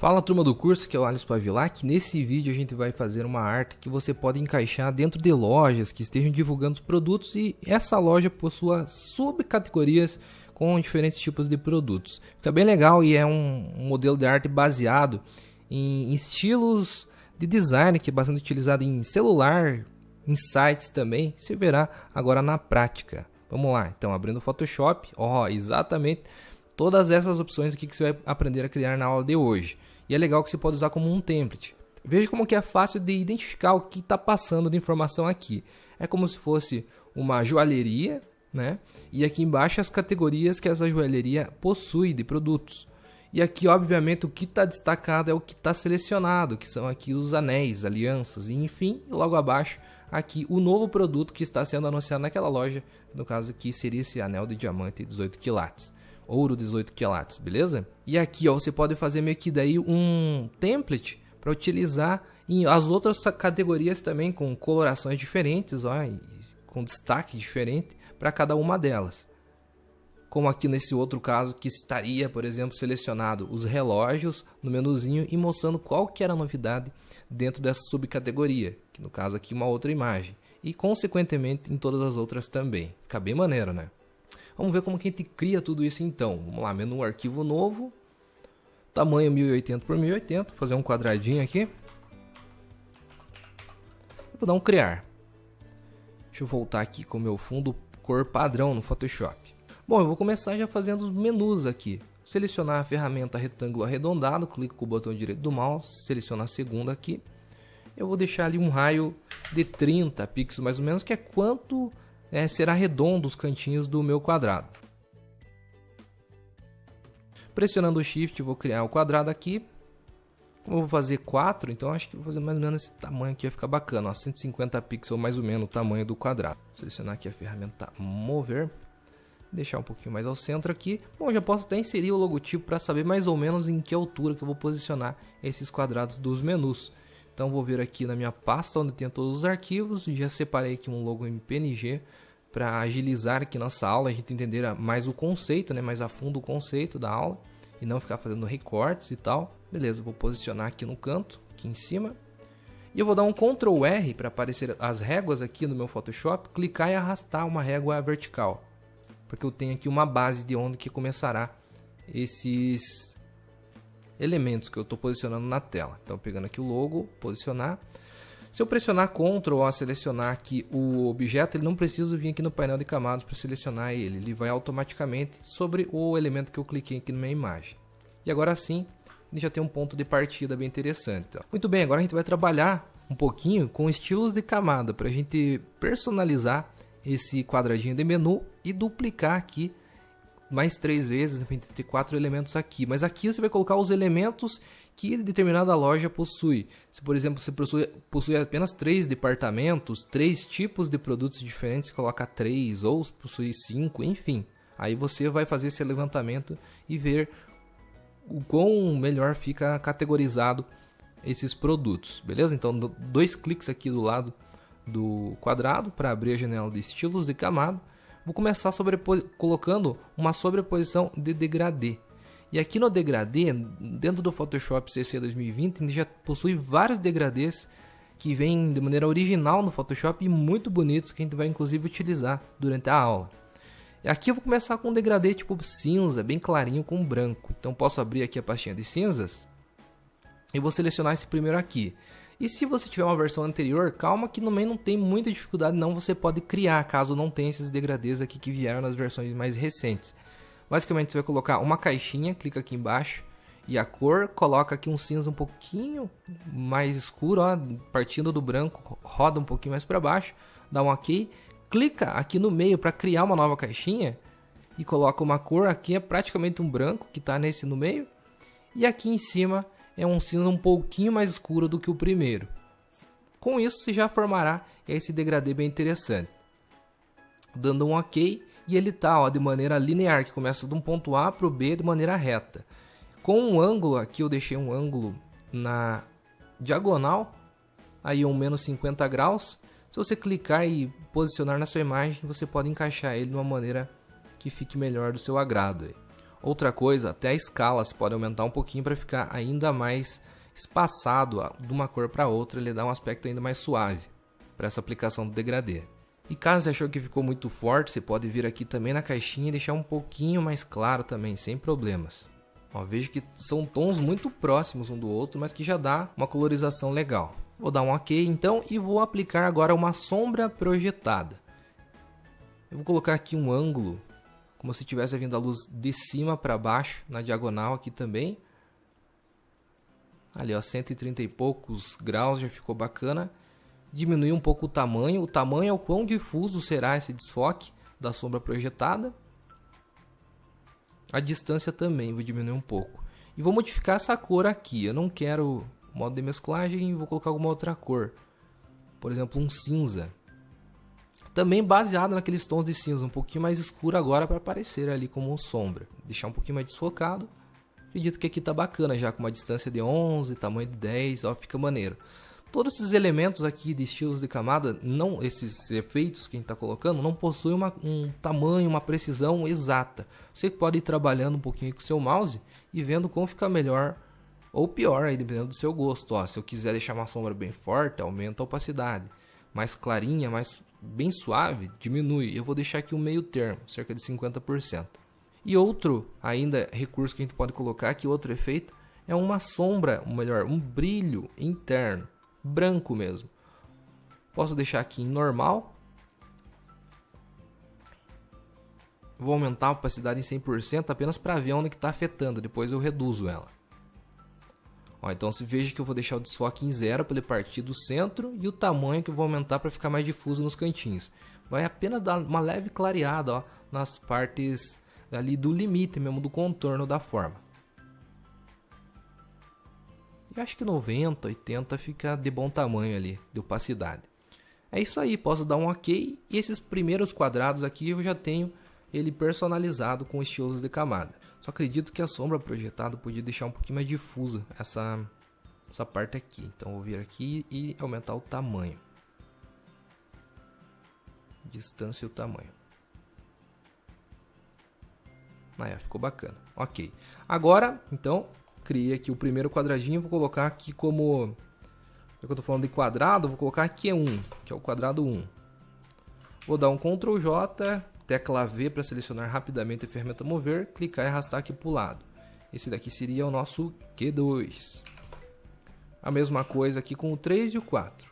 Fala turma do curso, que é o Alisson Pavilac. Nesse vídeo a gente vai fazer uma arte que você pode encaixar dentro de lojas que estejam divulgando os produtos e essa loja possua subcategorias com diferentes tipos de produtos. Fica bem legal e é um modelo de arte baseado em estilos de design que é bastante utilizado em celular, em sites também. Você verá agora na prática. Vamos lá, então abrindo o Photoshop, exatamente todas essas opções aqui que você vai aprender a criar na aula de hoje. E é legal que você pode usar como um template. Veja como que é fácil de identificar o que está passando de informação aqui. É como se fosse uma joalheria, né? E aqui embaixo as categorias que essa joalheria possui de produtos. E aqui, obviamente, o que está destacado é o que está selecionado, que são aqui os anéis, alianças, e enfim, logo abaixo, aqui o novo produto que está sendo anunciado naquela loja, no caso aqui seria esse anel de diamante 18 quilates. Ouro 18 quilates, beleza? E aqui você pode fazer meio que daí um template para utilizar em as outras categorias também com colorações diferentes, com destaque diferente para cada uma delas. Como aqui nesse outro caso que estaria, por exemplo, selecionado os relógios no menuzinho e mostrando qual que era a novidade dentro dessa subcategoria, que no caso aqui uma outra imagem. E consequentemente em todas as outras também. Fica bem maneiro, né? Vamos ver como que a gente cria tudo isso então. Vamos lá, menu arquivo novo, tamanho 1080 por 1080, fazer um quadradinho aqui. Vou dar um criar. Deixa eu voltar aqui com o meu fundo cor padrão no Photoshop. Bom, eu vou começar já fazendo os menus aqui. Selecionar a ferramenta retângulo arredondado, clico com o botão direito do mouse, selecionar a segunda aqui. Eu vou deixar ali um raio de 30 pixels mais ou menos, que é quanto será redondo os cantinhos do meu quadrado. Pressionando o Shift, vou criar o quadrado aqui. Eu vou fazer 4, então acho que vou fazer mais ou menos esse tamanho aqui, vai ficar bacana. 150 pixels mais ou menos o tamanho do quadrado. Selecionar aqui a ferramenta mover. Deixar um pouquinho mais ao centro aqui. Bom, já posso até inserir o logotipo para saber mais ou menos em que altura que eu vou posicionar esses quadrados dos menus. Então vou vir aqui na minha pasta onde tem todos os arquivos e já separei aqui um logo em PNG para agilizar aqui nossa aula, a gente entender mais o conceito, né, mais a fundo o conceito da aula e não ficar fazendo recortes e tal. Beleza, vou posicionar aqui no canto, aqui em cima. E eu vou dar um Ctrl R para aparecer as réguas aqui no meu Photoshop, clicar e arrastar uma régua vertical. Porque eu tenho aqui uma base de onde que começará esses elementos que eu estou posicionando na tela. Então pegando aqui o logo, posicionar. Se eu pressionar Ctrl ou selecionar aqui o objeto, ele não precisa vir aqui no painel de camadas para selecionar ele. Ele vai automaticamente sobre o elemento que eu cliquei aqui na minha imagem. E agora sim, ele já tem um ponto de partida bem interessante. Então, muito bem, agora a gente vai trabalhar um pouquinho com estilos de camada para a gente personalizar esse quadradinho de menu e duplicar aqui mais 3 vezes, a gente ter 4 elementos aqui. Mas aqui você vai colocar os elementos que determinada loja possui. Se, por exemplo, você possui apenas 3 departamentos, 3 tipos de produtos diferentes, você coloca 3 ou possui 5, enfim. Aí você vai fazer esse levantamento e ver o quão melhor fica categorizado esses produtos, beleza? Então, 2 cliques aqui do lado do quadrado para abrir a janela de estilos de camada. Vou começar colocando uma sobreposição de degradê. E aqui no degradê, dentro do Photoshop CC 2020, ele já possui vários degradês que vêm de maneira original no Photoshop e muito bonitos que a gente vai inclusive utilizar durante a aula. E aqui eu vou começar com um degradê tipo cinza, bem clarinho com branco. Então posso abrir aqui a pastinha de cinzas e vou selecionar esse primeiro aqui. E se você tiver uma versão anterior, calma que no meio não tem muita dificuldade não, você pode criar, caso não tenha esses degradês aqui que vieram nas versões mais recentes. Basicamente você vai colocar uma caixinha, clica aqui embaixo, e a cor, coloca aqui um cinza um pouquinho mais escuro, partindo do branco, roda um pouquinho mais para baixo, dá um OK, clica aqui no meio para criar uma nova caixinha, e coloca uma cor, aqui é praticamente um branco que está nesse no meio, e aqui em cima é um cinza um pouquinho mais escuro do que o primeiro. Com isso você já formará esse degradê bem interessante. Dando um OK e ele está de maneira linear, que começa de um ponto A para o B de maneira reta. Com um ângulo, aqui eu deixei um ângulo na diagonal, aí um menos 50 graus. Se você clicar e posicionar na sua imagem, você pode encaixar ele de uma maneira que fique melhor do seu agrado. Outra coisa, até a escala você pode aumentar um pouquinho para ficar ainda mais espaçado de uma cor para outra, ele dá um aspecto ainda mais suave para essa aplicação do degradê. E caso você achou que ficou muito forte, você pode vir aqui também na caixinha e deixar um pouquinho mais claro também, sem problemas. Ó, vejo que são tons muito próximos um do outro, mas que já dá uma colorização legal. Vou dar um OK então e vou aplicar agora uma sombra projetada. Eu vou colocar aqui um ângulo, como se tivesse vindo a luz de cima para baixo, na diagonal aqui também. Ali ó, 130 e poucos graus, já ficou bacana. Diminuir um pouco o tamanho é o quão difuso será esse desfoque da sombra projetada. A distância também vou diminuir um pouco. E vou modificar essa cor aqui, eu não quero modo de mesclagem, vou colocar alguma outra cor. Por exemplo, um cinza. Também baseado naqueles tons de cinza, um pouquinho mais escuro agora para aparecer ali como sombra. Deixar um pouquinho mais desfocado. Acredito que aqui tá bacana já, com uma distância de 11, tamanho de 10, ó, fica maneiro. Todos esses elementos aqui de estilos de camada, não, esses efeitos que a gente está colocando, não possuem um tamanho, uma precisão exata. Você pode ir trabalhando um pouquinho com o seu mouse e vendo como fica melhor ou pior, aí, dependendo do seu gosto. Ó, se eu quiser deixar uma sombra bem forte, aumenta a opacidade. Mais clarinha, bem suave, diminui. Eu vou deixar aqui um meio termo, cerca de 50%. E outro ainda recurso que a gente pode colocar aqui, outro efeito, é uma sombra, ou melhor, um brilho interno. Branco mesmo. Posso deixar aqui em normal. Vou aumentar a opacidade em 100% apenas para ver onde que está afetando. Depois eu reduzo ela. Ó, então se veja que eu vou deixar o desfoque em 0 para ele partir do centro. E o tamanho que eu vou aumentar para ficar mais difuso nos cantinhos. Vai apenas dar uma leve clareada, ó, nas partes ali do limite mesmo, do contorno da forma. Eu acho que 90, 80 fica de bom tamanho ali, de opacidade. É isso aí, posso dar um OK. E esses primeiros quadrados aqui eu já tenho ele personalizado com estilos de camada. Só acredito que a sombra projetada podia deixar um pouquinho mais difusa essa parte aqui. Então vou vir aqui e aumentar o tamanho. Distância e o tamanho. Aí, ficou bacana. OK. Agora, então, criei aqui o primeiro quadradinho, vou colocar aqui como... Já que eu estou falando de quadrado, vou colocar aqui Q1, que é o quadrado 1. Vou dar um Ctrl J, tecla V para selecionar rapidamente a ferramenta mover, clicar e arrastar aqui para o lado. Esse daqui seria o nosso Q2. A mesma coisa aqui com o 3 e o 4.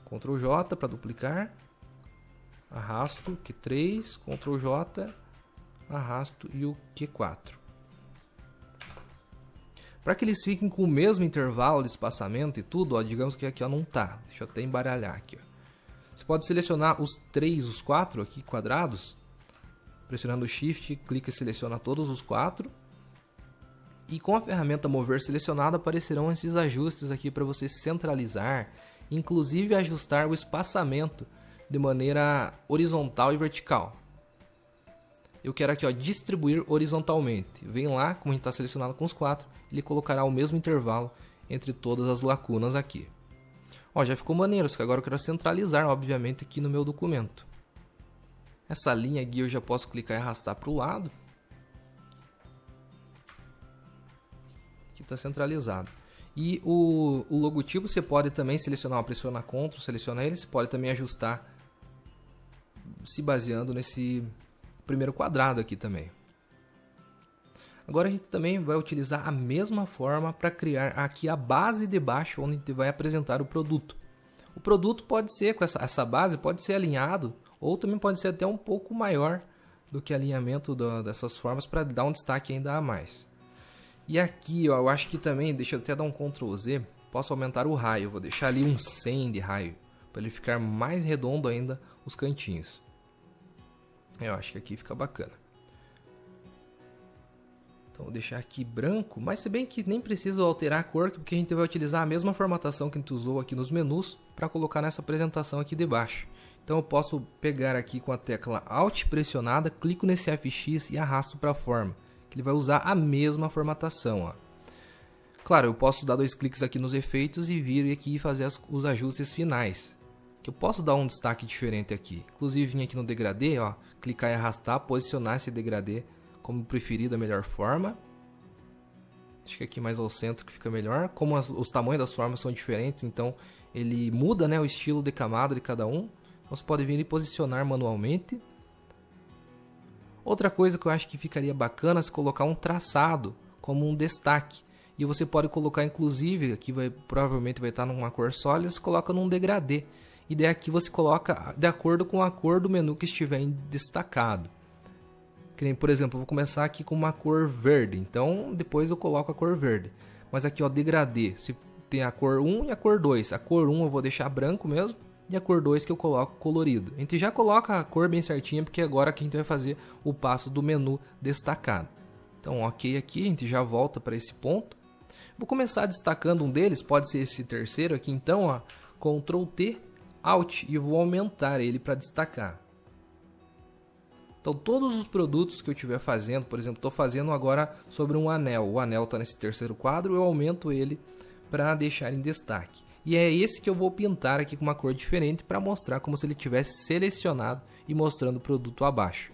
Ctrl J para duplicar, arrasto Q3, Ctrl J, arrasto e o Q4. Para que eles fiquem com o mesmo intervalo de espaçamento e tudo, ó, digamos que aqui ó, não tá. Deixa eu até embaralhar aqui. Ó. Você pode selecionar os 3, os 4 aqui quadrados. Pressionando o Shift, clica e seleciona todos os 4. E com a ferramenta mover selecionada aparecerão esses ajustes aqui para você centralizar. Inclusive ajustar o espaçamento de maneira horizontal e vertical. Eu quero aqui ó, distribuir horizontalmente. Vem lá, como a gente está selecionado com os 4, ele colocará o mesmo intervalo entre todas as lacunas aqui. Ó, já ficou maneiro, só que agora eu quero centralizar, obviamente, aqui no meu documento. Essa linha aqui eu já posso clicar e arrastar para o lado. Aqui está centralizado. E o logotipo você pode também selecionar, pressiona Ctrl, seleciona ele, você pode também ajustar se baseando nesse primeiro quadrado aqui também. Agora a gente também vai utilizar a mesma forma para criar aqui a base de baixo onde a gente vai apresentar o produto. O produto pode ser, com essa base, pode ser alinhado ou também pode ser até um pouco maior do que alinhamento dessas formas para dar um destaque ainda a mais. E aqui ó, eu acho que também, deixa eu até dar um Ctrl Z, posso aumentar o raio, vou deixar ali um 100 de raio para ele ficar mais redondo ainda os cantinhos. Eu acho que aqui fica bacana. Então vou deixar aqui branco, mas se bem que nem preciso alterar a cor, porque a gente vai utilizar a mesma formatação que a gente usou aqui nos menus para colocar nessa apresentação aqui de baixo. Então eu posso pegar aqui com a tecla Alt pressionada, clico nesse FX e arrasto para a forma, que ele vai usar a mesma formatação. Ó. Claro, eu posso dar 2 cliques aqui nos efeitos e vir aqui e fazer os ajustes finais. Que eu posso dar um destaque diferente aqui. Inclusive vim aqui no degradê, ó, clicar e arrastar, posicionar esse degradê como preferido, a melhor forma. Acho que aqui mais ao centro que fica melhor. Como os tamanhos das formas são diferentes, então ele muda, né, o estilo de camada de cada um. Então você pode vir e posicionar manualmente. Outra coisa que eu acho que ficaria bacana é se colocar um traçado como um destaque. E você pode colocar, inclusive, aqui provavelmente vai estar numa cor sólida, você coloca num degradê. E daí aqui você coloca de acordo com a cor do menu que estiver destacado. Que nem, por exemplo, eu vou começar aqui com uma cor verde, então depois eu coloco a cor verde. Mas aqui, ó, degradê, se tem a cor 1 e a cor 2. A cor 1 eu vou deixar branco mesmo, e a cor 2 que eu coloco colorido. A gente já coloca a cor bem certinha, porque agora aqui a gente vai fazer o passo do menu destacado. Então, ok aqui, a gente já volta para esse ponto. Vou começar destacando um deles, pode ser esse terceiro aqui, então, ó, Ctrl T, Alt, e eu vou aumentar ele para destacar. Então, todos os produtos que eu estiver fazendo, por exemplo, estou fazendo agora sobre um anel. O anel está nesse terceiro quadro, eu aumento ele para deixar em destaque. E é esse que eu vou pintar aqui com uma cor diferente para mostrar como se ele tivesse selecionado e mostrando o produto abaixo.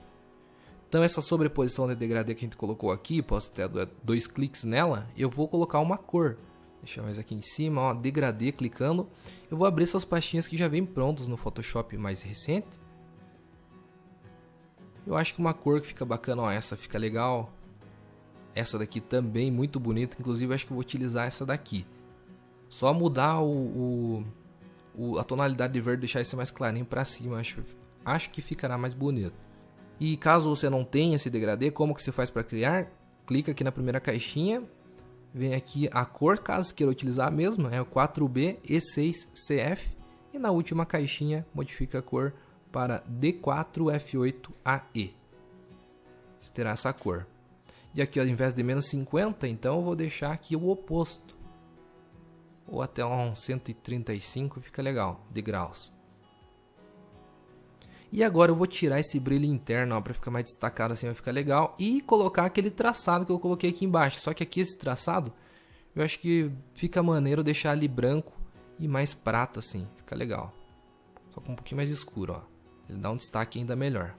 Então, essa sobreposição de degradê que a gente colocou aqui, posso ter 2 cliques nela, eu vou colocar uma cor. Deixa mais aqui em cima, ó, degradê, clicando. Eu vou abrir essas pastinhas que já vêm prontas no Photoshop mais recente. Eu acho que uma cor que fica bacana, ó, essa fica legal. Essa daqui também muito bonita, inclusive acho que eu vou utilizar essa daqui. Só mudar a tonalidade de verde, deixar esse mais clarinho para cima, acho que ficará mais bonito. E caso você não tenha esse degradê, como que você faz para criar? Clica aqui na primeira caixinha, vem aqui a cor, caso queira utilizar a mesma, é o 4B E6CF. E na última caixinha, modifica a cor para D4F8AE. Você terá essa cor. E aqui, ó, ao invés de menos 50, então eu vou deixar aqui o oposto. Ou até uns 135, fica legal, de graus. E agora eu vou tirar esse brilho interno para ficar mais destacado, assim vai ficar legal. E colocar aquele traçado que eu coloquei aqui embaixo. Só que aqui esse traçado, eu acho que fica maneiro deixar ali branco e mais prata assim, fica legal. Só com um pouquinho mais escuro, ó. Ele dá um destaque ainda melhor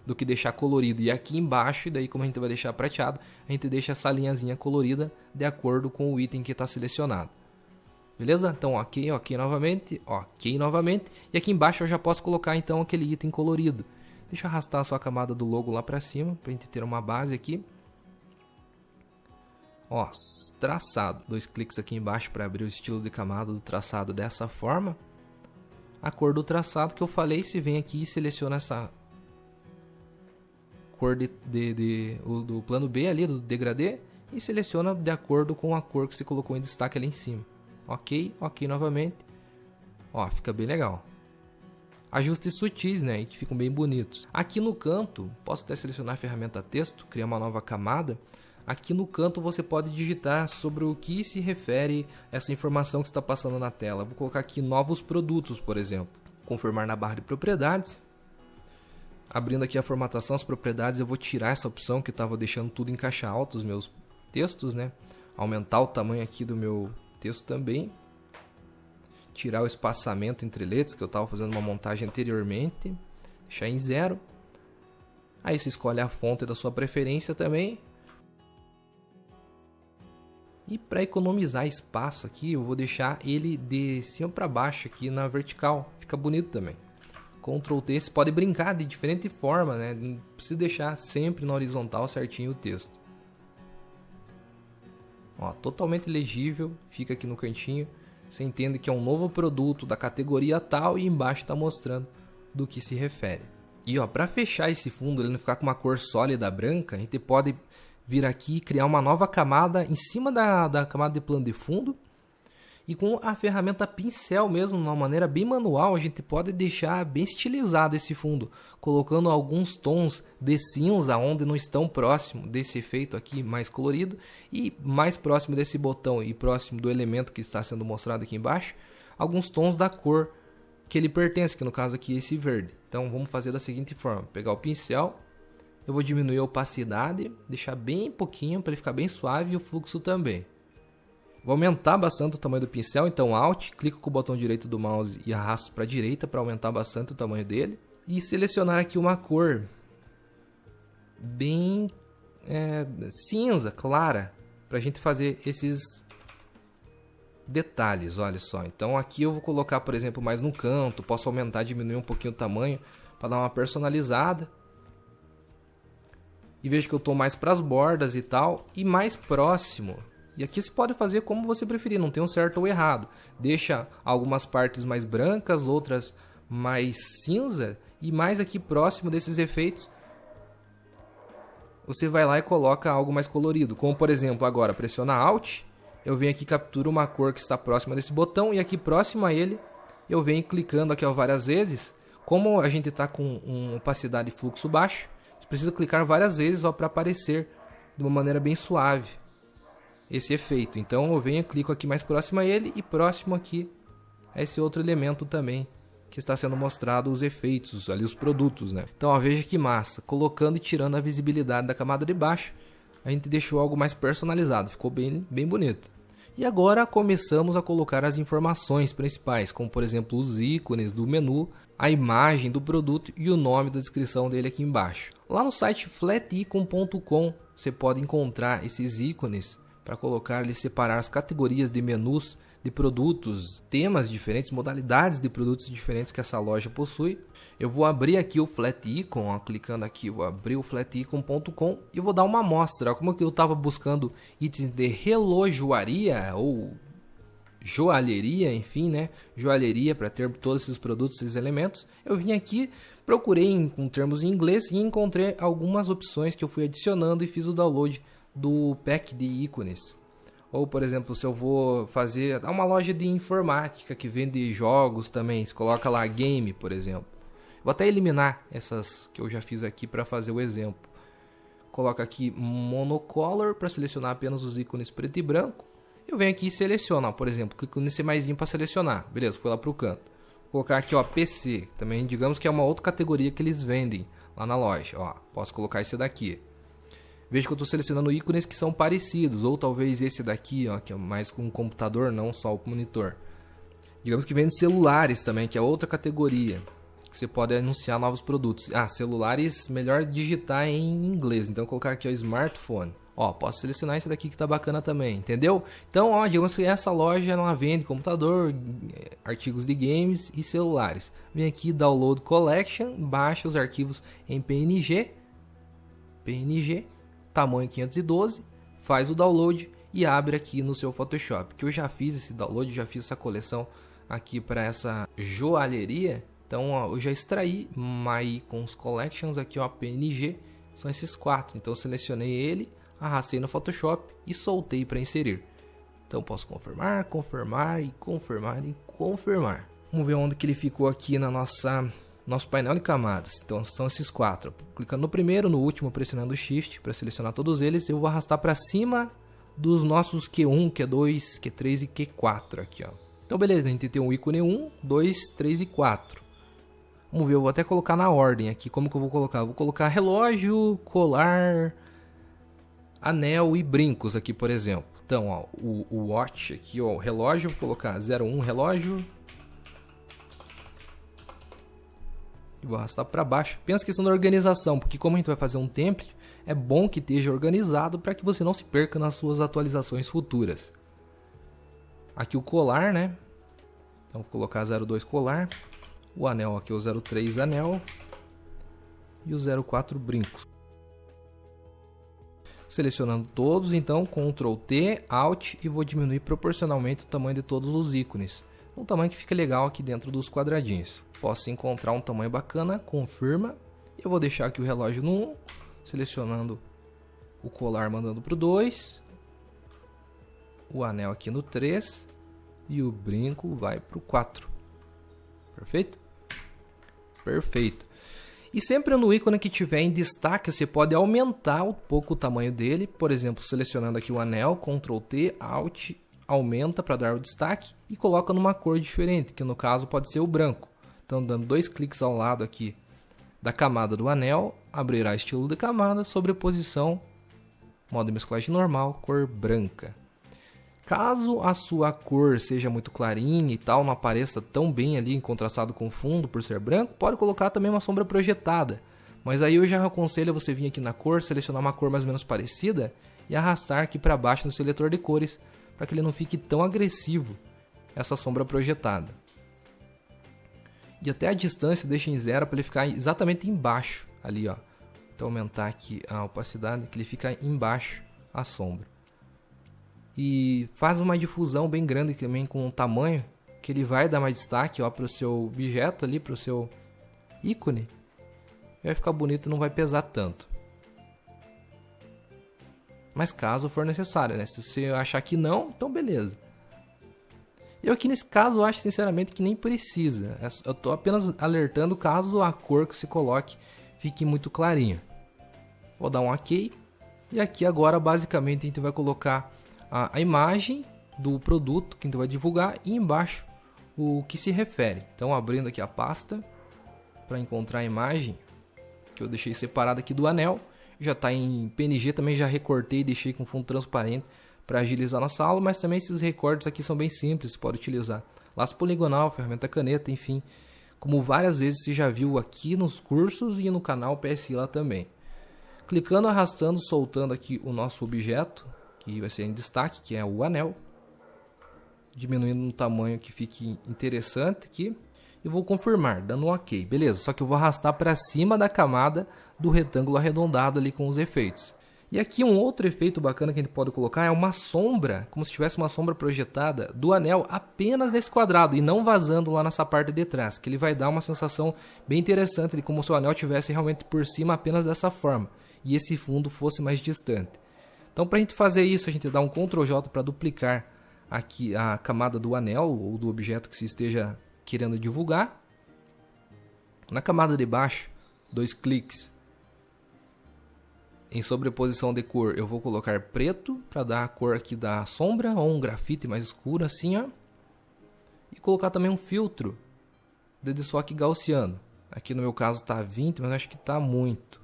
do que deixar colorido. E aqui embaixo, e daí como a gente vai deixar prateado, a gente deixa essa linhazinha colorida de acordo com o item que está selecionado. Beleza? Então ok, ok novamente, ok novamente. E aqui embaixo eu já posso colocar então aquele item colorido. Deixa eu arrastar só a camada do logo lá para cima, para a gente ter uma base aqui. Ó, traçado. 2 cliques aqui embaixo para abrir o estilo de camada do traçado dessa forma. A cor do traçado que eu falei, se vem aqui e seleciona essa cor do plano B ali, do degradê, e seleciona de acordo com a cor que você colocou em destaque ali em cima. Ok, ok novamente. Ó, fica bem legal. Ajustes sutis, né, e que ficam bem bonitos. Aqui no canto, posso até selecionar a ferramenta texto, criar uma nova camada. Aqui no canto você pode digitar sobre o que se refere essa informação que está passando na tela. Vou colocar aqui novos produtos, por exemplo. Confirmar na barra de propriedades. Abrindo aqui a formatação, as propriedades, eu vou tirar essa opção que estava deixando tudo em caixa alta, os meus textos, né? Aumentar o tamanho aqui do meu texto também. Tirar o espaçamento entre letras, que eu estava fazendo uma montagem anteriormente. Deixar em 0. Aí você escolhe a fonte da sua preferência também. E para economizar espaço aqui, eu vou deixar ele de cima para baixo aqui na vertical. Fica bonito também. Ctrl T, você pode brincar de diferente forma, né? Não precisa deixar sempre na horizontal certinho o texto. Ó, totalmente legível, fica aqui no cantinho. Você entende que é um novo produto da categoria tal e embaixo está mostrando do que se refere. E ó, para fechar esse fundo, ele não ficar com uma cor sólida branca, a gente pode vir aqui e criar uma nova camada em cima da camada de plano de fundo. E com a ferramenta pincel mesmo, de uma maneira bem manual, a gente pode deixar bem estilizado esse fundo, colocando alguns tons de cinza onde não estão próximo desse efeito aqui mais colorido e mais próximo desse botão e próximo do elemento que está sendo mostrado aqui embaixo, alguns tons da cor que ele pertence, que no caso aqui é esse verde. Então vamos fazer da seguinte forma, pegar o pincel, eu vou diminuir a opacidade, deixar bem pouquinho para ele ficar bem suave e o fluxo também. Vou aumentar bastante o tamanho do pincel, então Alt, clico com o botão direito do mouse e arrasto para a direita para aumentar bastante o tamanho dele. E selecionar aqui uma cor bem cinza, clara, para a gente fazer esses detalhes, olha só. Então aqui eu vou colocar, por exemplo, mais no canto, posso aumentar, diminuir um pouquinho o tamanho para dar uma personalizada. E vejo que eu estou mais para as bordas e tal, e mais próximo. E aqui você pode fazer como você preferir, não tem um certo ou errado. Deixa algumas partes mais brancas, outras mais cinza, e mais aqui próximo desses efeitos você vai lá e coloca algo mais colorido. Como por exemplo, agora pressiona Alt, eu venho aqui e capturo uma cor que está próxima desse botão, e aqui próximo a ele eu venho clicando aqui várias vezes. Como a gente está com uma opacidade e fluxo baixo, você precisa clicar várias vezes para aparecer de uma maneira bem suave esse efeito. Então eu venho e clico aqui mais próximo a ele, e próximo aqui a esse outro elemento também que está sendo mostrado os efeitos ali, os produtos, né? Então ó, veja que massa, colocando e tirando a visibilidade da camada de baixo, a gente deixou algo mais personalizado, ficou bem bonito. E agora começamos a colocar as informações principais, como por exemplo os ícones do menu, a imagem do produto e o nome da descrição dele aqui embaixo. Lá no site flaticon.com você pode encontrar esses ícones para colocar e separar as categorias de menus de produtos, temas diferentes, modalidades de produtos diferentes que essa loja possui. Eu vou abrir aqui o Flaticon, ó, clicando aqui, vou abrir o flaticon.com e vou dar uma amostra. Ó, como que eu estava buscando itens de relojoaria ou joalheria, enfim, né? Joalheria para ter todos esses produtos, esses elementos. Eu vim aqui, procurei com termos em inglês e encontrei algumas opções que eu fui adicionando e fiz o download do pack de ícones. Ou, por exemplo, se eu vou fazer uma loja de informática que vende jogos também, se coloca lá game, por exemplo. Vou até eliminar essas que eu já fiz aqui para fazer o exemplo. Coloca aqui monocolor para selecionar apenas os ícones preto e branco. Eu venho aqui e seleciono, ó, por exemplo, clico nesse maisinho para selecionar. Beleza, foi lá para o canto. Vou colocar aqui, ó, PC, também digamos que é uma outra categoria que eles vendem lá na loja. Ó, posso colocar esse daqui. Vejo que eu estou selecionando ícones que são parecidos, ou talvez esse daqui, ó, que é mais com um computador, não só o monitor. Digamos que vende celulares também, que é outra categoria, que você pode anunciar novos produtos. Ah, celulares, melhor digitar em inglês, então vou colocar aqui, ó, smartphone. Ó, posso selecionar esse daqui que tá bacana também, entendeu? Então, ó, digamos que essa loja ela vende computador, artigos de games e celulares. Vem aqui, Download Collection, baixa os arquivos em PNG, tamanho 512, faz o download e abre aqui no seu Photoshop. Que eu já fiz esse download, já fiz essa coleção aqui para essa joalheria. Então, ó, eu já extraí My Icons Collections aqui, ó, PNG, são esses 4. Então, eu selecionei ele, arrastei no Photoshop e soltei para inserir. Então, posso confirmar, confirmar e confirmar e confirmar. Vamos ver onde que ele ficou aqui na nosso painel de camadas. Então são esses 4. Clicando no primeiro, no último, pressionando o Shift para selecionar todos eles. Eu vou arrastar para cima dos nossos Q1, Q2, Q3 e Q4 aqui, ó. Então beleza, a gente tem um ícone 1, 2, 3 e 4. Vamos ver, eu vou até colocar na ordem aqui. Como que eu vou colocar? Eu vou colocar relógio, colar, anel e brincos aqui, por exemplo. Então, ó, o watch aqui, ó, o relógio, vou colocar 01 relógio. Vou arrastar para baixo. Pensa questão da organização, porque como a gente vai fazer um template, é bom que esteja organizado para que você não se perca nas suas atualizações futuras. Aqui o colar, né? Então vou colocar 02 colar. O anel aqui, o 03 anel. E o 04 brincos. Selecionando todos, então Ctrl T, Alt e vou diminuir proporcionalmente o tamanho de todos os ícones. Um tamanho que fica legal aqui dentro dos quadradinhos. Posso encontrar um tamanho bacana, confirma. Eu vou deixar aqui o relógio no 1, selecionando o colar, mandando para o 2. O anel aqui no 3 e o brinco vai para o 4. Perfeito? Perfeito. E sempre no ícone que tiver em destaque, você pode aumentar um pouco o tamanho dele. Por exemplo, selecionando aqui o anel, Ctrl T, Alt, aumenta para dar o destaque e coloca numa cor diferente, que no caso pode ser o branco. Então, dando 2 cliques ao lado aqui da camada do anel, abrirá estilo de camada, sobreposição, modo de mesclagem normal, cor branca. Caso a sua cor seja muito clarinha e tal, não apareça tão bem ali em contrastado com o fundo por ser branco, pode colocar também uma sombra projetada, Mas aí eu já aconselho você vir aqui na cor, selecionar uma cor mais ou menos parecida e arrastar aqui para baixo no seletor de cores, para que ele não fique tão agressivo, essa sombra projetada. E até a distância deixa em 0 para ele ficar exatamente embaixo, ali ó. Então aumentar aqui a opacidade, que ele fica embaixo a sombra. E faz uma difusão bem grande também com o tamanho, que ele vai dar mais destaque para o seu objeto ali, para o seu ícone. Vai ficar bonito e não vai pesar tanto. Mas caso for necessário, né? Se você achar que não, então beleza. Eu aqui nesse caso eu acho sinceramente que nem precisa. Eu estou apenas alertando caso a cor que se coloque fique muito clarinha. Vou dar um OK. E aqui agora basicamente a gente vai colocar a imagem do produto que a gente vai divulgar e embaixo o que se refere. Então abrindo aqui a pasta para encontrar a imagem que eu deixei separada aqui do anel. Já está em PNG, também já recortei e deixei com fundo transparente para agilizar nossa aula, mas também esses recortes aqui são bem simples, você pode utilizar laço poligonal, ferramenta caneta, enfim, como várias vezes você já viu aqui nos cursos e no canal PSI lá também. Clicando, arrastando, soltando aqui o nosso objeto, que vai ser em destaque, que é o anel, diminuindo no tamanho que fique interessante aqui, e vou confirmar, dando um OK, beleza, só que eu vou arrastar para cima da camada do retângulo arredondado ali com os efeitos. E aqui um outro efeito bacana que a gente pode colocar é uma sombra, como se tivesse uma sombra projetada do anel apenas nesse quadrado e não vazando lá nessa parte de trás, que ele vai dar uma sensação bem interessante de como se o anel estivesse realmente por cima apenas dessa forma e esse fundo fosse mais distante. Então para a gente fazer isso, a gente dá um Ctrl J para duplicar aqui a camada do anel ou do objeto que se esteja querendo divulgar. Na camada de baixo, 2 cliques. Em sobreposição de cor, eu vou colocar preto para dar a cor aqui da sombra ou um grafite mais escuro assim, ó. E colocar também um filtro de desfoque gaussiano. Aqui no meu caso está 20, mas acho que está muito.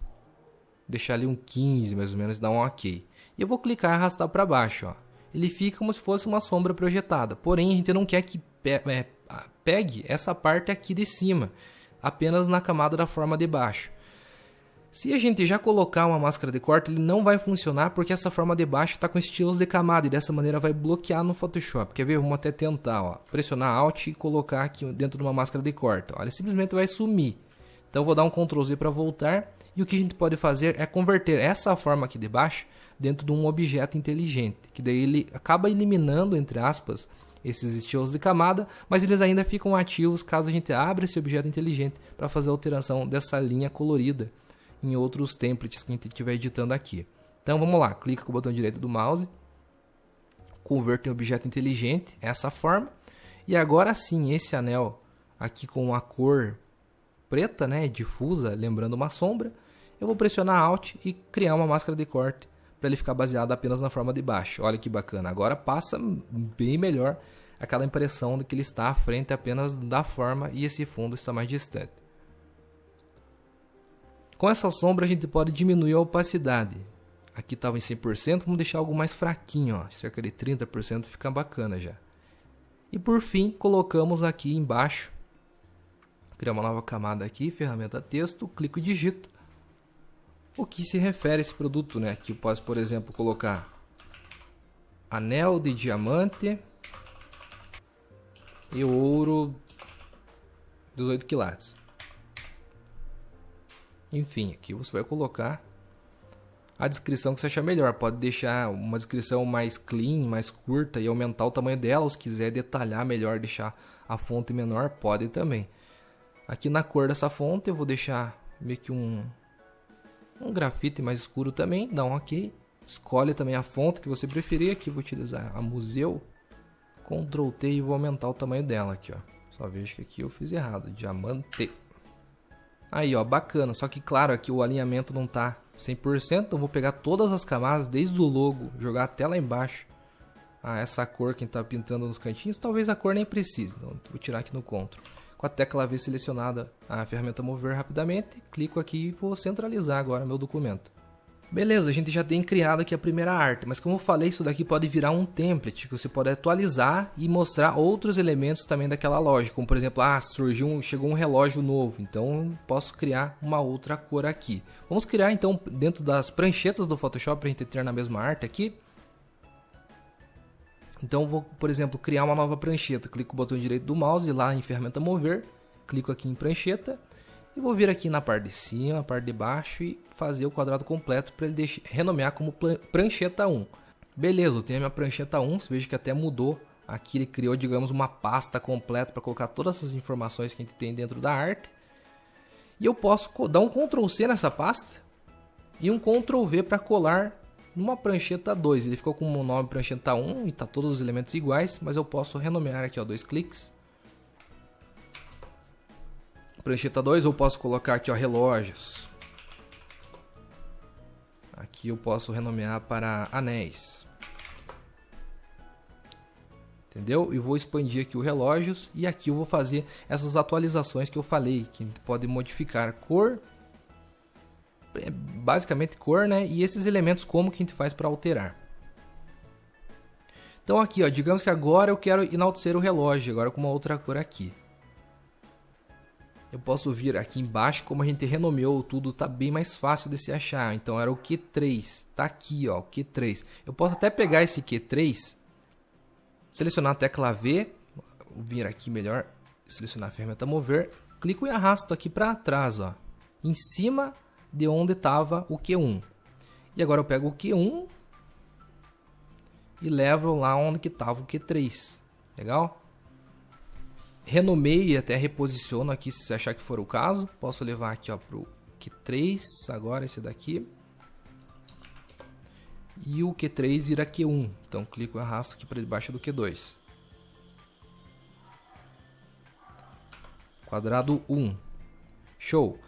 Deixar ali um 15 mais ou menos e dar um OK. E eu vou clicar e arrastar para baixo, ó. Ele fica como se fosse uma sombra projetada. Porém, a gente não quer que pegue essa parte aqui de cima, apenas na camada da forma de baixo. Se a gente já colocar uma máscara de corte, ele não vai funcionar porque essa forma de baixo está com estilos de camada e dessa maneira vai bloquear no Photoshop. Quer ver? Vamos até tentar, ó, pressionar Alt e colocar aqui dentro de uma máscara de corte. Ó, ele simplesmente vai sumir. Então vou dar um Ctrl Z para voltar e o que a gente pode fazer é converter essa forma aqui de baixo dentro de um objeto inteligente, que daí ele acaba eliminando, entre aspas, esses estilos de camada, mas eles ainda ficam ativos caso a gente abra esse objeto inteligente para fazer a alteração dessa linha colorida em outros templates que a gente estiver editando aqui. Então vamos lá, clica com o botão direito do mouse, converta em objeto inteligente, essa forma, e agora sim esse anel aqui com a cor preta, né, difusa, lembrando uma sombra, eu vou pressionar Alt e criar uma máscara de corte para ele ficar baseado apenas na forma de baixo. Olha que bacana, agora passa bem melhor aquela impressão de que ele está à frente apenas da forma e esse fundo está mais distante. Com essa sombra a gente pode diminuir a opacidade. Aqui estava em 100%, vamos deixar algo mais fraquinho, ó, cerca de 30%, fica bacana já. E por fim, colocamos aqui embaixo, criar uma nova camada aqui, ferramenta texto, clico e digito o que se refere a esse produto, né? Aqui eu posso, por exemplo, colocar anel de diamante e ouro 18 quilates. Enfim, aqui você vai colocar a descrição que você achar melhor. Pode deixar uma descrição mais clean, mais curta e aumentar o tamanho dela. Ou se quiser detalhar melhor, deixar a fonte menor, pode também. Aqui na cor dessa fonte eu vou deixar meio que um grafite mais escuro também. Dá um OK. Escolhe também a fonte que você preferir. Aqui eu vou utilizar a Museu. Ctrl T e vou aumentar o tamanho dela aqui, ó. Só vejo que aqui eu fiz errado. Diamante. Aí, ó, bacana. Só que, claro, aqui o alinhamento não tá 100%. Então, vou pegar todas as camadas, desde o logo, jogar até lá embaixo. Essa cor que tá pintando nos cantinhos, talvez a cor nem precise. Então, vou tirar aqui no Ctrl. Com a tecla V selecionada, a ferramenta Mover rapidamente. Clico aqui e vou centralizar agora meu documento. Beleza, a gente já tem criado aqui a primeira arte, mas como eu falei, isso daqui pode virar um template que você pode atualizar e mostrar outros elementos também daquela loja, como por exemplo, chegou um relógio novo, então posso criar uma outra cor aqui. Vamos criar então dentro das pranchetas do Photoshop para a gente ter na mesma arte aqui. Então vou, por exemplo, criar uma nova prancheta, clico no botão direito do mouse, lá em ferramenta mover, clico aqui em prancheta. E vou vir aqui na parte de cima, na parte de baixo e fazer o quadrado completo para ele renomear como prancheta 1. Beleza, eu tenho a minha prancheta 1, você veja que até mudou. Aqui ele criou, digamos, uma pasta completa para colocar todas essas informações que a gente tem dentro da arte. E eu posso dar um Ctrl C nessa pasta e um Ctrl V para colar numa prancheta 2. Ele ficou com o nome prancheta 1 e tá todos os elementos iguais, mas eu posso renomear aqui, ó, 2 cliques. Prancheta 2, ou posso colocar aqui, ó, relógios. Aqui eu posso renomear para anéis. Entendeu? E vou expandir aqui o relógios e aqui eu vou fazer essas atualizações que eu falei, que pode modificar cor, basicamente cor, né? E esses elementos como que a gente faz para alterar. Então aqui, ó, digamos que agora eu quero enaltecer o relógio, agora com uma outra cor aqui. Eu posso vir aqui embaixo, como a gente renomeou tudo, tá bem mais fácil de se achar. Então era o Q3, tá aqui, ó, o Q3. Eu posso até pegar esse Q3, selecionar a tecla V, vou vir aqui melhor, selecionar a ferramenta mover, clico e arrasto aqui para trás, ó, em cima de onde estava o Q1. E agora eu pego o Q1 e levo lá onde que estava o Q3. Legal? Renomeio e até reposiciono aqui se achar que for o caso. Posso levar aqui, ó, pro Q3, agora esse daqui. E o Q3 vira Q1. Então clico e arrasto aqui para debaixo do Q2. Quadrado 1. Show!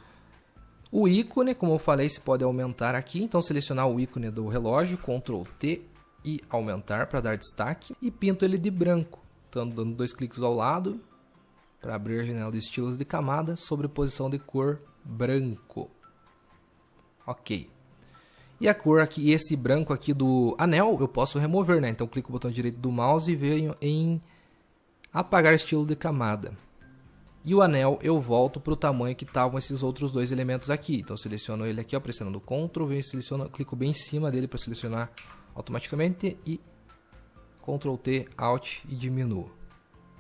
O ícone, como eu falei, se pode aumentar aqui. Então selecionar o ícone do relógio, Ctrl T e aumentar para dar destaque. E pinto ele de branco. Então dando 2 cliques ao lado para abrir a janela de estilos de camada, sobreposição de cor branco. Ok. E a cor aqui, esse branco aqui do anel, eu posso remover, né? Então clico no botão direito do mouse e venho em apagar estilo de camada. E o anel eu volto para o tamanho que estavam esses outros dois elementos aqui. Então seleciono ele aqui, ó, pressionando Ctrl V, seleciono, clico bem em cima dele para selecionar automaticamente e Ctrl T, Alt e diminuo.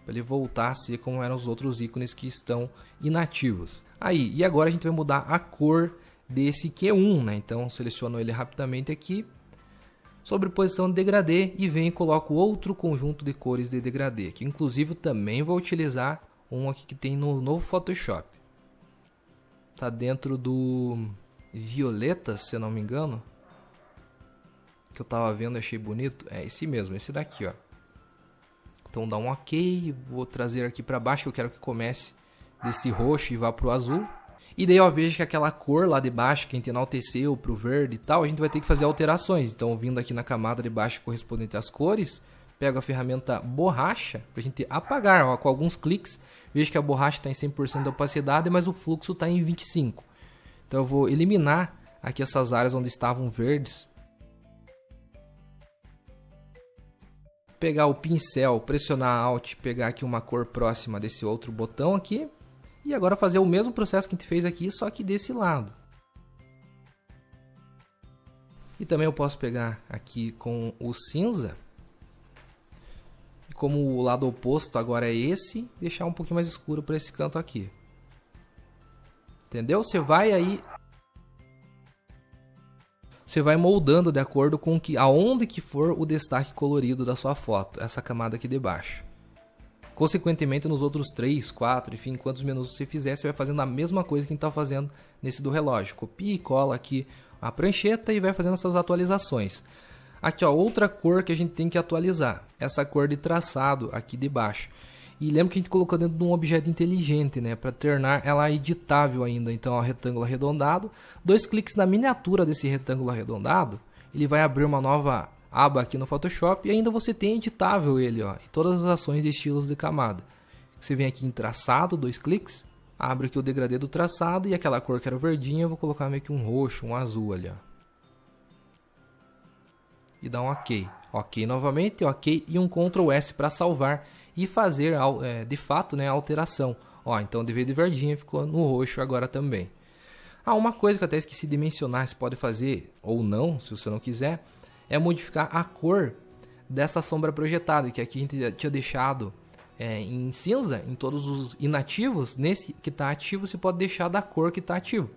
Para ele voltar a ser como eram os outros ícones que estão inativos. Aí, e agora a gente vai mudar a cor desse Q1, né? Então seleciono ele rapidamente aqui, sobreposição de degradê e venho e coloco outro conjunto de cores de degradê, que inclusive também vou utilizar um aqui que tem no novo Photoshop. Tá dentro do violeta, se eu não me engano. Que eu tava vendo e achei bonito. É esse mesmo, esse daqui, ó. Então dá um ok, vou trazer aqui para baixo, que eu quero que comece desse roxo e vá pro azul. E daí eu vejo que aquela cor lá de baixo, que a gente enalteceu pro verde e tal, a gente vai ter que fazer alterações. Então vindo aqui na camada de baixo correspondente às cores, pego a ferramenta borracha pra gente apagar, ó, com alguns cliques. Vejo que a borracha está em 100% de opacidade, mas o fluxo está em 25%. Então eu vou eliminar aqui essas áreas onde estavam verdes. Pegar o pincel, pressionar Alt, pegar aqui uma cor próxima desse outro botão aqui. E agora fazer o mesmo processo que a gente fez aqui, só que desse lado. E também eu posso pegar aqui com o cinza. Como o lado oposto agora é esse, deixar um pouquinho mais escuro para esse canto aqui. Entendeu? Você vai moldando de acordo com que aonde que for o destaque colorido da sua foto, essa camada aqui de baixo. Consequentemente, nos outros 3, 4, enfim, quantos menus você fizer, você vai fazendo a mesma coisa que a gente está fazendo nesse do relógio. Copia e cola aqui a prancheta e vai fazendo essas atualizações. Aqui, ó, outra cor que a gente tem que atualizar, essa cor de traçado aqui de baixo. E lembra que a gente colocou dentro de um objeto inteligente, né, para tornar ela editável ainda. Então, ó, retângulo arredondado, 2 cliques na miniatura desse retângulo arredondado, ele vai abrir uma nova aba aqui no Photoshop e ainda você tem editável ele, ó, e todas as ações e estilos de camada. Você vem aqui em traçado, 2 cliques, abre aqui o degradê do traçado e aquela cor que era verdinha eu vou colocar meio que um roxo, um azul ali, ó. e dá um OK. OK novamente, OK e um Ctrl S para salvar e fazer de fato, né, a alteração. Ó, então de vez de verdinha ficou no roxo agora também. Uma coisa que eu até esqueci de mencionar, você pode fazer ou não, se você não quiser, é modificar a cor dessa sombra projetada, que aqui a gente tinha deixado em cinza, em todos os inativos. Nesse que está ativo, você pode deixar da cor que está ativo.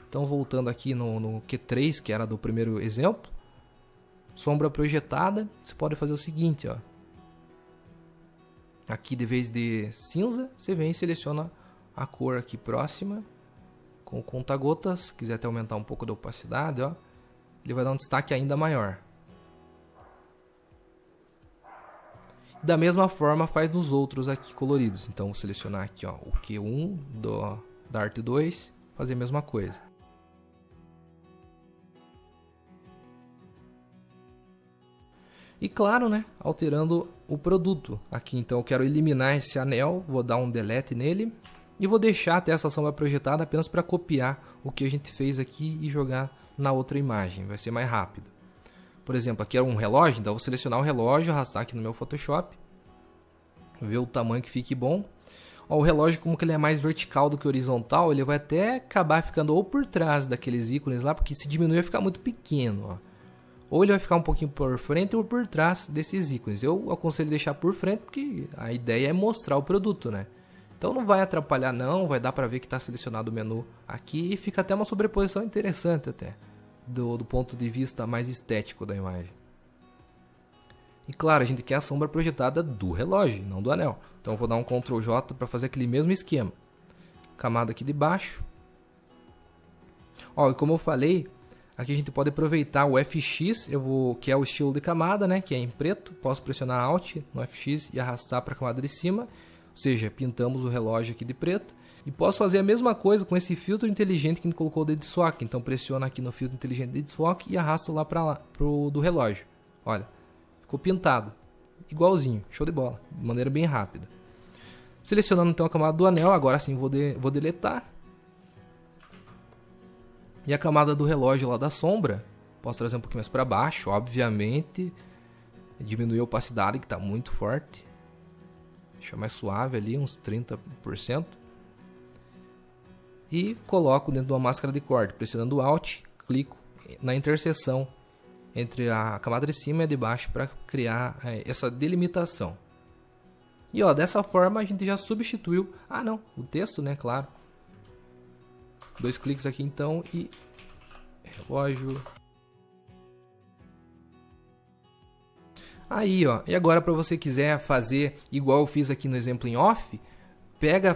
Então, voltando aqui no Q3, que era do primeiro exemplo, sombra projetada, você pode fazer o seguinte, ó. Aqui, de vez de cinza, você vem e seleciona a cor aqui próxima, com conta-gotas. Se quiser até aumentar um pouco da opacidade, ó, ele vai dar um destaque ainda maior. Da mesma forma faz nos outros aqui coloridos. Então vou selecionar aqui, ó, o Q1 da Art 2, fazer a mesma coisa. E claro, né, alterando o produto. Aqui então eu quero eliminar esse anel, vou dar um delete nele e vou deixar até essa sombra projetada apenas para copiar o que a gente fez aqui e jogar na outra imagem, vai ser mais rápido. Por exemplo, aqui é um relógio, então eu vou selecionar o relógio, arrastar aqui no meu Photoshop, ver o tamanho que fique bom. Ó, o relógio, como que ele é mais vertical do que horizontal, ele vai até acabar ficando ou por trás daqueles ícones lá, porque se diminuir vai ficar muito pequeno, ó. Ou ele vai ficar um pouquinho por frente ou por trás desses ícones. Eu aconselho deixar por frente, porque a ideia é mostrar o produto, né? Então não vai atrapalhar não, vai dar para ver que está selecionado o menu aqui e fica até uma sobreposição interessante até, do ponto de vista mais estético da imagem. E claro, a gente quer a sombra projetada do relógio, não do anel. Então eu vou dar um Ctrl J para fazer aquele mesmo esquema. Camada aqui de baixo. Ó, e como eu falei, aqui a gente pode aproveitar o FX, que é o estilo de camada, né, que é em preto. Posso pressionar Alt no FX e arrastar para a camada de cima. Ou seja, pintamos o relógio aqui de preto. E posso fazer a mesma coisa com esse filtro inteligente que a gente colocou de desfoque. Então pressiona aqui no filtro inteligente de desfoque e arrasto lá para lá, pro do relógio. Olha, ficou pintado. Igualzinho, show de bola, de maneira bem rápida. Selecionando então a camada do anel, agora sim vou deletar. E a camada do relógio lá da sombra, posso trazer um pouquinho mais para baixo, obviamente. Diminuir a opacidade que está muito forte. Deixa mais suave ali, uns 30%. E coloco dentro de uma máscara de corte, pressionando Alt, clico na interseção entre a camada de cima e a de baixo para criar essa delimitação. E ó, dessa forma a gente já substituiu, o texto, né, claro. 2 cliques aqui então e relógio. Aí, ó, e agora para você quiser fazer igual eu fiz aqui no exemplo em off,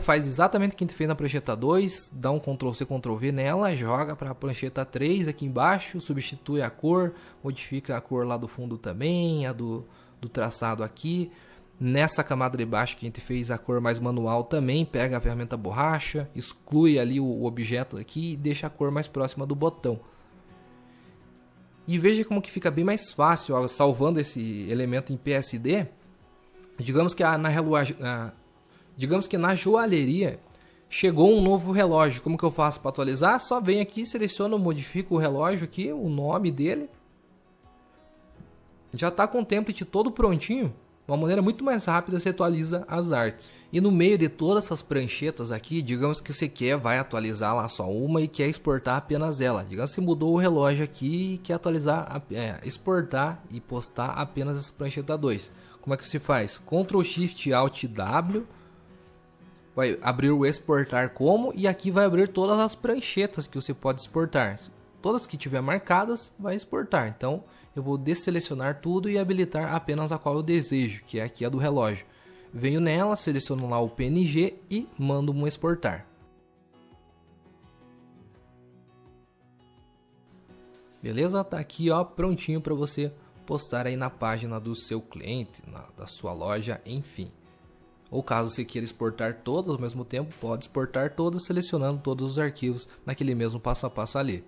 faz exatamente o que a gente fez na prancheta 2, dá um Ctrl C, Ctrl V nela, joga para a prancheta 3 aqui embaixo, substitui a cor, modifica a cor lá do fundo também, a do traçado aqui. Nessa camada de baixo que a gente fez a cor mais manual também, pega a ferramenta borracha, exclui ali o objeto aqui e deixa a cor mais próxima do botão. E veja como que fica bem mais fácil, ó, salvando esse elemento em PSD. Digamos que na joalheria chegou um novo relógio. Como que eu faço para atualizar? Só venho aqui, seleciono, modifico o relógio aqui, o nome dele. Já está com o template todo prontinho. Uma maneira muito mais rápida você atualiza as artes. E no meio de todas essas pranchetas aqui, digamos que você vai atualizar lá só uma e quer exportar apenas ela. Digamos que você mudou o relógio aqui e quer atualizar, exportar e postar apenas essa prancheta 2. Como é que se faz? Ctrl Shift Alt W, vai abrir o exportar como e aqui vai abrir todas as pranchetas que você pode exportar. Todas que tiver marcadas vai exportar. Então eu vou desselecionar tudo e habilitar apenas a qual eu desejo, que é aqui a do relógio. Venho nela, seleciono lá o PNG e mando um exportar. Beleza? Tá aqui, ó, prontinho para você postar aí na página do seu cliente, da sua loja, enfim. Ou caso você queira exportar todas ao mesmo tempo, pode exportar todas selecionando todos os arquivos naquele mesmo passo a passo ali.